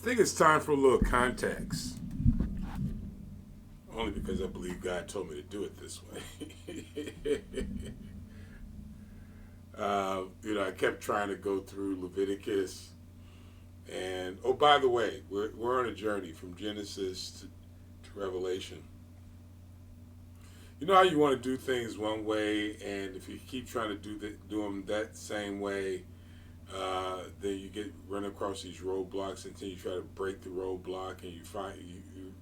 think it's time for a little context. Only because I believe God told me to do it this way. I kept trying to go through Leviticus. And, oh, by the way, we're on a journey from Genesis to Revelation. You know how you want to do things one way, and if you keep trying to do them that same way, then you run across these roadblocks until you try to break the roadblock, and you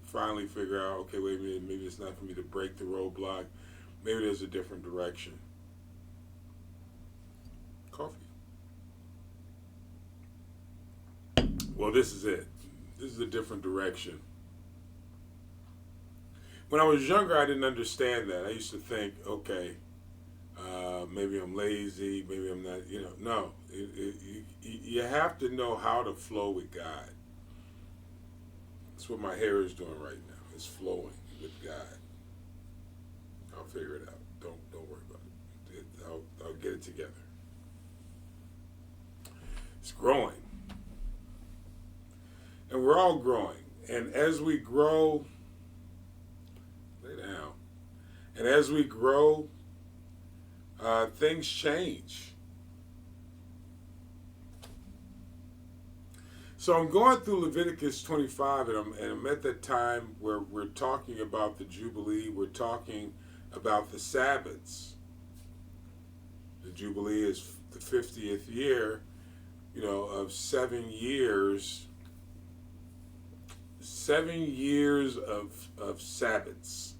finally figure out, okay, wait a minute, maybe it's not for me to break the roadblock. Maybe there's a different direction. Coffee. Well, this is it. This is a different direction. When I was younger, I didn't understand that. I used to think, okay, maybe I'm lazy, maybe I'm not, no. You have to know how to flow with God. That's what my hair is doing right now. It's flowing with God. I'll figure it out. Don't worry about it. I'll get it together. It's growing. And we're all growing. And as we grow, lay down. And as we grow, things change. So I'm going through Leviticus 25, and I'm at that time where we're talking about the Jubilee. We're talking about the Sabbaths. The Jubilee is the 50th year, of 7 years. 7 years of Sabbaths.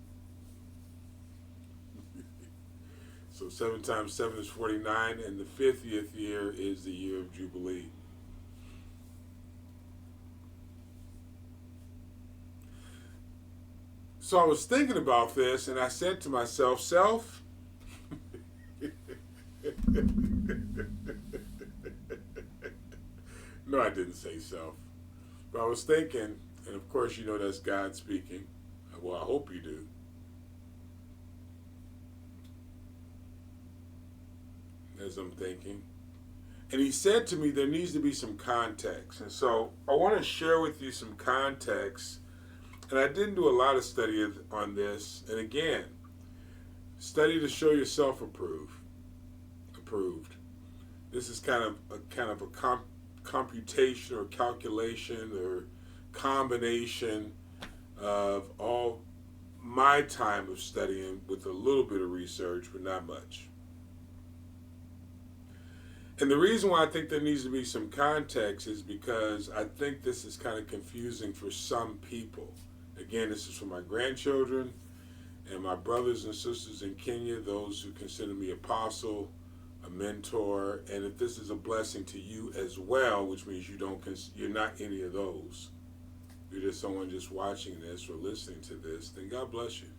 So 7 times 7 is 49, and the 50th year is the year of Jubilee. So I was thinking about this, and I said to myself, self, no, I didn't say self, but I was thinking, and of course that's God speaking. Well, I hope you do. As I'm thinking. And he said to me there needs to be some context. And so I want to share with you some context. And I didn't do a lot of study on this. And again, study to show yourself approved. This is kind of a computation or calculation or combination of all my time of studying with a little bit of research, but not much. And the reason why I think there needs to be some context is because I think this is kind of confusing for some people. Again, this is for my grandchildren and my brothers and sisters in Kenya, those who consider me apostle, a mentor, and if this is a blessing to you as well, which means you're not any of those. You're just someone just watching this or listening to this, then God bless you.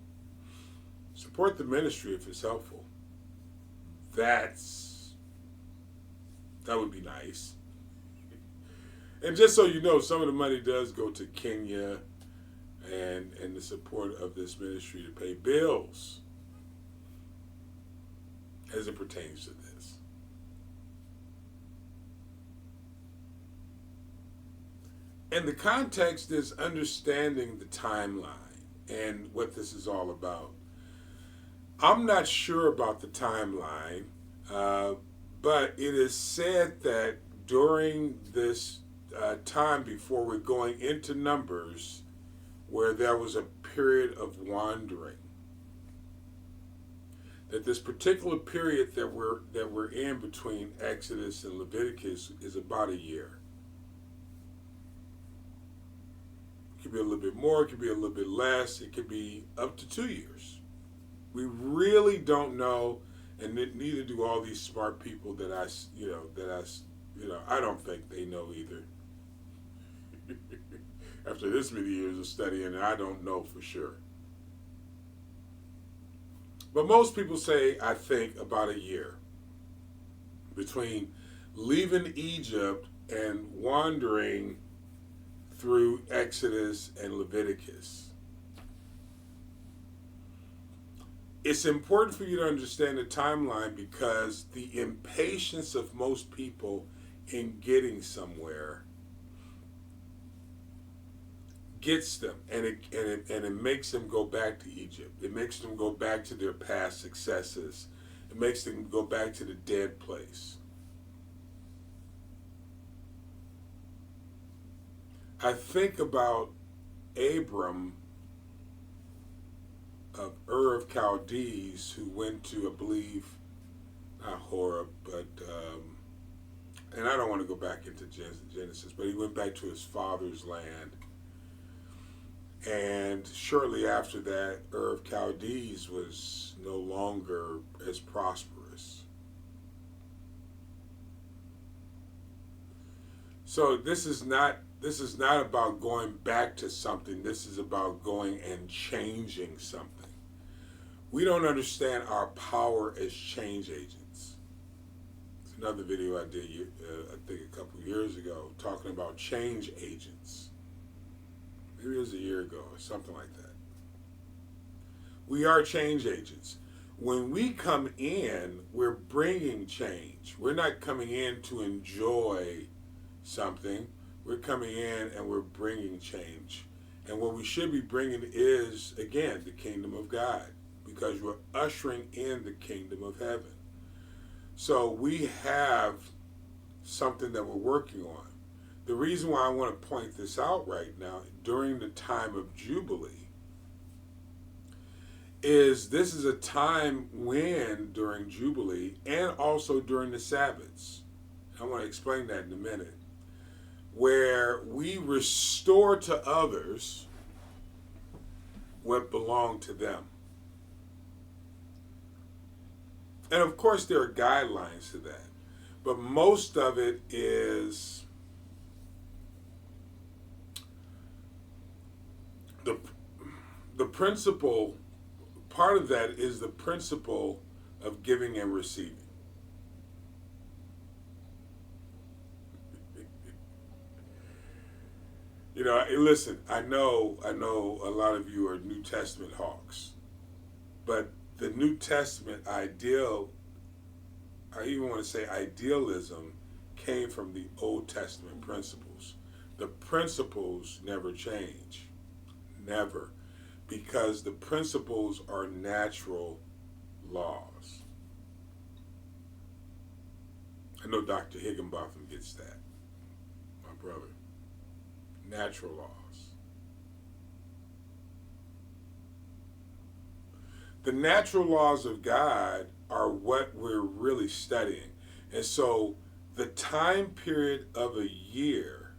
Support the ministry if it's helpful. That would be nice. And just so you know, some of the money does go to Kenya and the support of this ministry to pay bills as it pertains to this. And the context is understanding the timeline and what this is all about. I'm not sure about the timeline, but it is said that during this time before we're going into Numbers, where there was a period of wandering, that this particular period that we're in between Exodus and Leviticus is about a year. It could be a little bit more, it could be a little bit less, it could be up to 2 years. We really don't know, and neither do all these smart people that I don't think they know either. After this many years of studying, I don't know for sure. But most people say, I think, about a year between leaving Egypt and wandering through Exodus and Leviticus. It's important for you to understand the timeline because the impatience of most people in getting somewhere gets them, and it makes them go back to Egypt. It makes them go back to their past successes. It makes them go back to the dead place. I think about Abram of Ur of Chaldees, who went to, I believe, not Horeb, but and I don't want to go back into Genesis, but he went back to his father's land. And shortly after that, Ur of Chaldees was no longer as prosperous. So this is not about going back to something. This is about going and changing something. We don't understand our power as change agents. It's another video I did, I think a couple years ago, talking about change agents. Maybe it was a year ago or something like that. We are change agents. When we come in, we're bringing change. We're not coming in to enjoy something. We're coming in and we're bringing change. And what we should be bringing is, again, the kingdom of God, because we're ushering in the kingdom of heaven. So we have something that we're working on. The reason why I want to point this out right now, during the time of Jubilee, is this is a time when, during Jubilee, and also during the Sabbaths, I want to explain that in a minute, where we restore to others what belonged to them. And of course there are guidelines to that, but most of it is the principle. Part of that is the principle of giving and receiving. You know, listen, I know a lot of you are New Testament hawks, but the New Testament ideal, I even want to say idealism, came from the Old Testament principles. The principles never change. Never. Because the principles are natural laws. I know Dr. Higginbotham gets that, my brother. Natural laws. The natural laws of God are what we're really studying. And so the time period of a year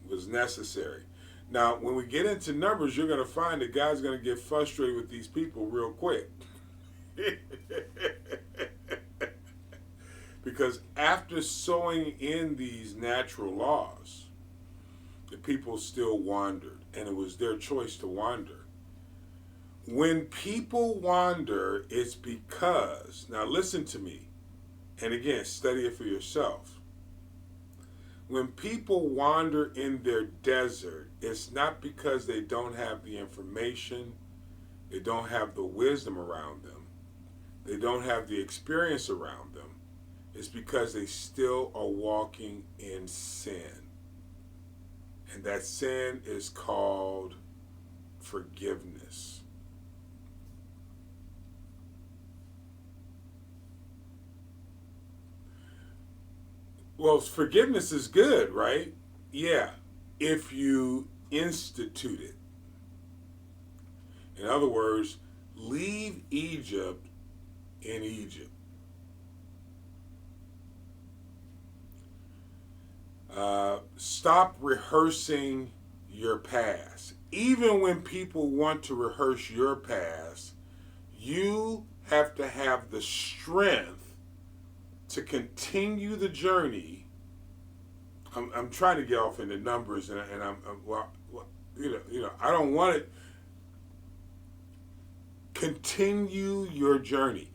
was necessary. Now, when we get into Numbers, you're going to find that God's going to get frustrated with these people real quick. Because after sowing in these natural laws, the people still wandered, and it was their choice to wander. When people wander, it's because, now listen to me, and again, study it for yourself. When people wander in their desert, it's not because they don't have the information, they don't have the wisdom around them, they don't have the experience around them. It's because they still are walking in sin. And that sin is called forgiveness. Well, forgiveness is good, right? Yeah, if you institute it. In other words, leave Egypt in Egypt. Stop rehearsing your past. Even when people want to rehearse your past, you have to have the strength to continue the journey. I'm trying to get off into numbers, and I'm I don't want it. Continue your journey.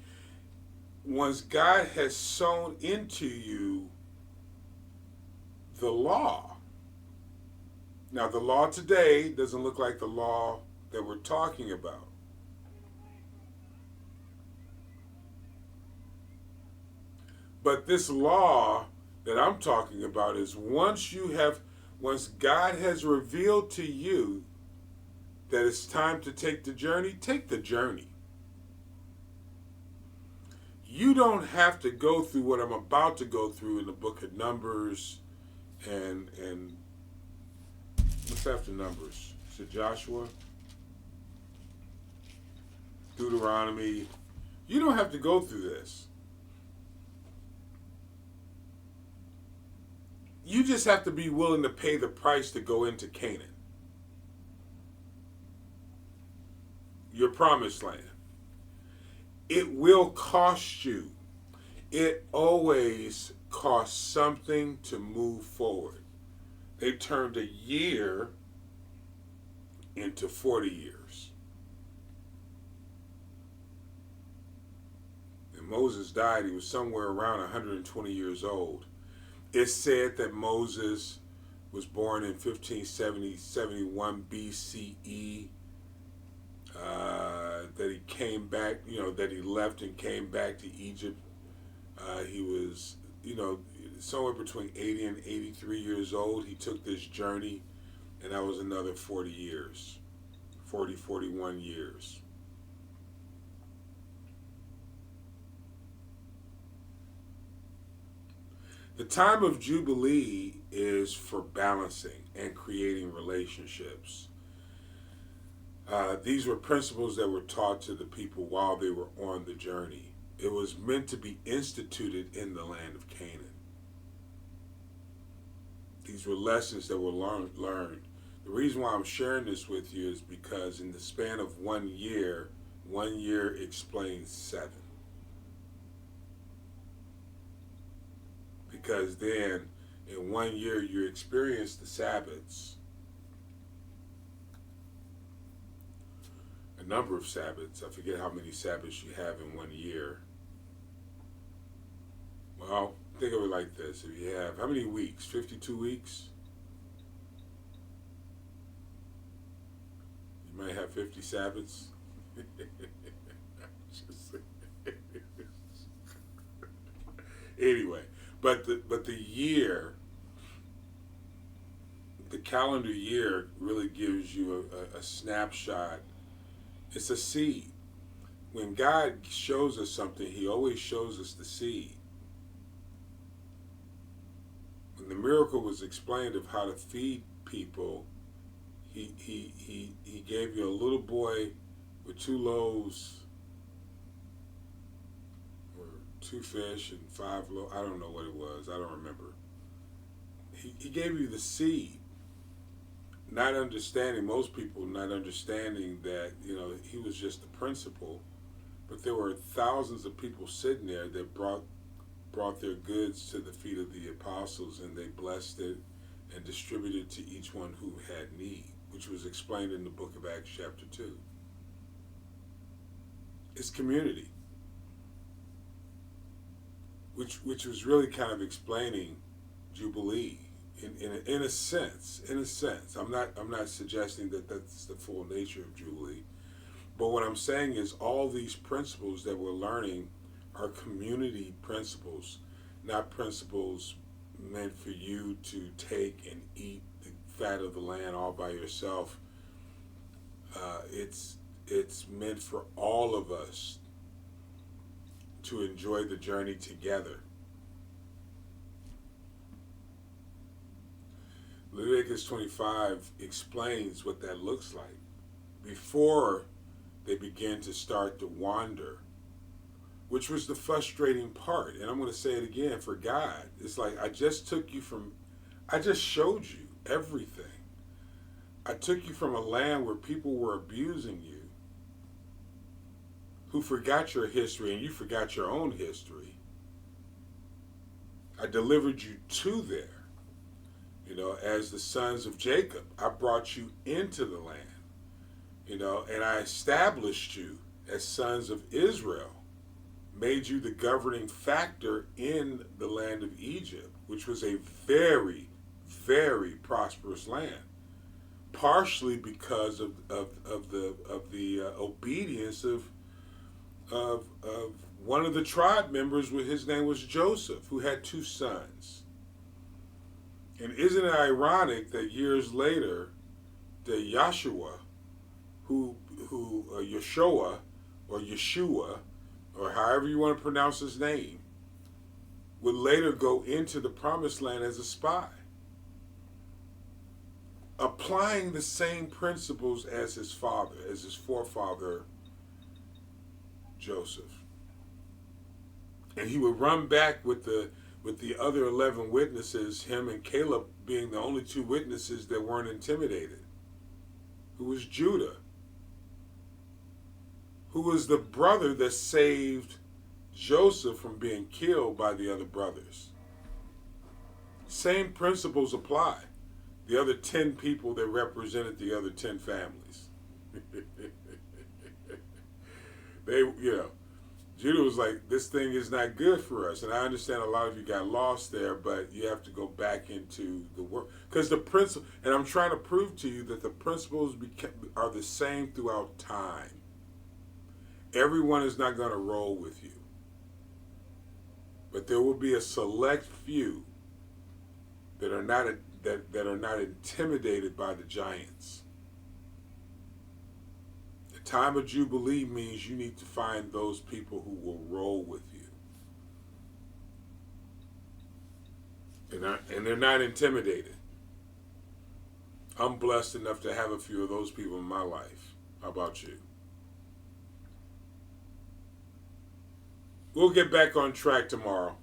Once God has sown into you the law. Now, the law today doesn't look like the law that we're talking about. But this law that I'm talking about is once you have Once God has revealed to you that it's time to take the journey, take the journey. You don't have to go through what I'm about to go through in the book of Numbers and what's after Numbers? Is it Joshua? Deuteronomy. You don't have to go through this. You just have to be willing to pay the price to go into Canaan, your promised land. It will cost you. It always costs something to move forward. They turned a year into 40 years. And Moses died, he was somewhere around 120 years old. It's said that Moses was born in 1571 BCE, that he came back, that he left and came back to Egypt. He was, somewhere between 80 and 83 years old. He took this journey, and that was another 40 years, 41 years. The time of Jubilee is for balancing and creating relationships. These were principles that were taught to the people while they were on the journey. It was meant to be instituted in the land of Canaan. These were lessons that were learned. The reason why I'm sharing this with you is because in the span of 1 year explains 7. Because then, in 1 year, you experience the Sabbaths, a number of Sabbaths. I forget how many Sabbaths you have in 1 year. Well, think of it like this. If you have, how many weeks? 52 weeks? You might have 50 Sabbaths. Anyway. But the year, the calendar year really gives you a snapshot. It's a seed. When God shows us something, he always shows us the seed. When the miracle was explained of how to feed people, he gave you a little boy with 2 loaves, 2 fish and 5 loaves. I don't know what it was. I don't remember. He gave you the seed. Not understanding, most people not understanding that, he was just the principal. But there were thousands of people sitting there that brought their goods to the feet of the apostles, and they blessed it and distributed to each one who had need, which was explained in the book of Acts chapter 2. It's community. Which was really kind of explaining Jubilee in a sense. I'm not suggesting that that's the full nature of Jubilee, but what I'm saying is all these principles that we're learning are community principles, not principles meant for you to take and eat the fat of the land all by yourself. It's meant for all of us to enjoy the journey together. Leviticus 25 explains what that looks like before they begin to start to wander, which was the frustrating part. And I'm going to say it again, for God, it's like I just showed you everything. I took you from a land where people were abusing you, who forgot your history and you forgot your own history. I delivered you to there. As the sons of Jacob, I brought you into the land. And I established you as sons of Israel, made you the governing factor in the land of Egypt, which was a very, very prosperous land. Partially because of the obedience of one of the tribe members, his name was Joseph, who had 2 sons. And isn't it ironic that years later, the Yeshua, Yeshua, or Yeshua, or however you want to pronounce his name, would later go into the promised land as a spy, applying the same principles as his father, as his forefather Joseph. And he would run back with the other 11 witnesses, him and Caleb being the only two witnesses that weren't intimidated, who was Judah, who was the brother that saved Joseph from being killed by the other brothers. Same principles apply. The other 10 people that represented the other 10 families. Judah was like, this thing is not good for us. And I understand a lot of you got lost there, but you have to go back into the work. Because the principle, and I'm trying to prove to you that the principles are the same throughout time. Everyone is not going to roll with you. But there will be a select few that are not intimidated by the giants. The time of Jubilee means you need to find those people who will roll with you. And they're not intimidated. I'm blessed enough to have a few of those people in my life. How about you? We'll get back on track tomorrow.